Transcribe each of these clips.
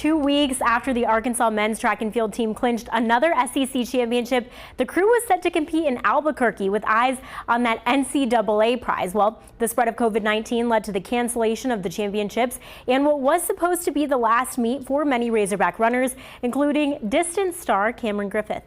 2 weeks after the Arkansas men's track and field team clinched another SEC championship, the crew was set to compete in Albuquerque with eyes on that NCAA prize. Well, the spread of COVID-19 led to the cancellation of the championships and what was supposed to be the last meet for many Razorback runners, including distance star Cameron Griffith.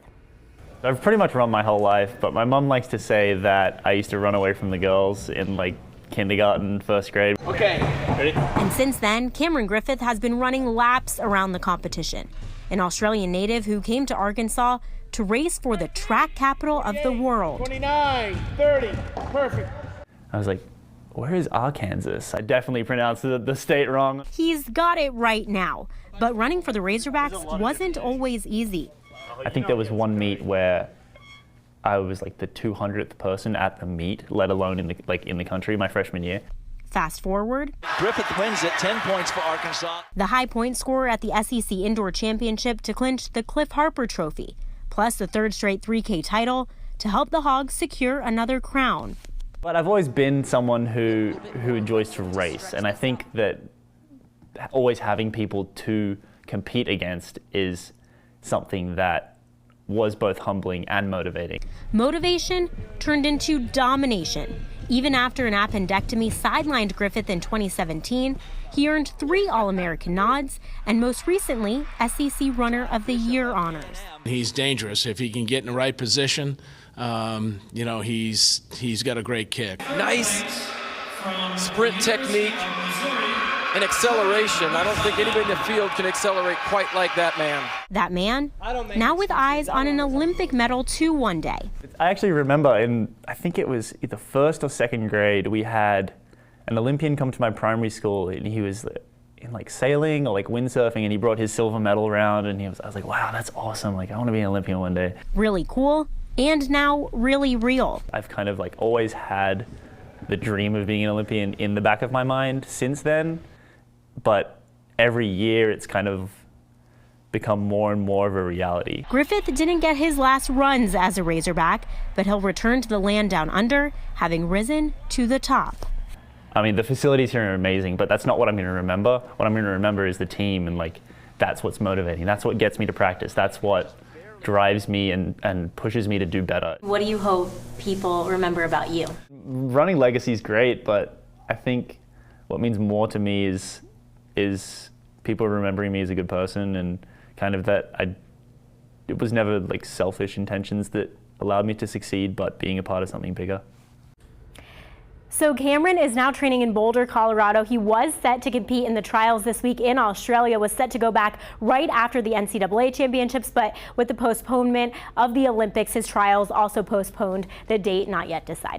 I've pretty much run my whole life, but my mom likes to say that I used to run away from the girls in kindergarten, first grade. Okay, ready? And since then, Cameron Griffith has been running laps around the competition. An Australian native who came to Arkansas to race for the track capital of the world. 29, 30, perfect. I was like, where is Arkansas? I definitely pronounced the state wrong. He's got it right now, but running for the Razorbacks wasn't always easy. I think there was one meet where I was like the 200th person at the meet, let alone in the country, my freshman year. Fast forward. Griffith wins it, 10 points for Arkansas. The high point scorer at the SEC Indoor Championship to clinch the Cliff Harper Trophy, plus the third straight 3K title to help the Hogs secure another crown. But I've always been someone who enjoys to race, and I think that always having people to compete against is something that was both humbling and motivating. Motivation turned into domination. Even after an appendectomy sidelined Griffith in 2017, he earned 3 All-American nods and most recently SEC Runner of the Year honors. He's dangerous if he can get in the right position. He's got a great kick. Nice sprint technique and acceleration. I don't think anybody in the field can accelerate quite like that man. That man, now with eyes on an Olympic medal too one day. I actually remember I think it was either first or second grade, we had an Olympian come to my primary school and he was in sailing or windsurfing and he brought his silver medal around and I was like, wow, that's awesome. I want to be an Olympian one day. Really cool and now really real. I've kind of always had the dream of being an Olympian in the back of my mind since then. But every year it's kind of become more and more of a reality. Griffith didn't get his last runs as a Razorback, but he'll return to the land down under, having risen to the top. I mean, the facilities here are amazing, but that's not what I'm going to remember. What I'm going to remember is the team, and that's what's motivating. That's what gets me to practice. That's what drives me and pushes me to do better. What do you hope people remember about you? Running legacy is great, but I think what means more to me is people remembering me as a good person and kind of that it was never selfish intentions that allowed me to succeed, but being a part of something bigger. So Cameron is now training in Boulder, Colorado. He was set to compete in the trials this week in Australia, was set to go back right after the NCAA championships, but with the postponement of the Olympics, his trials also postponed, the date not yet decided.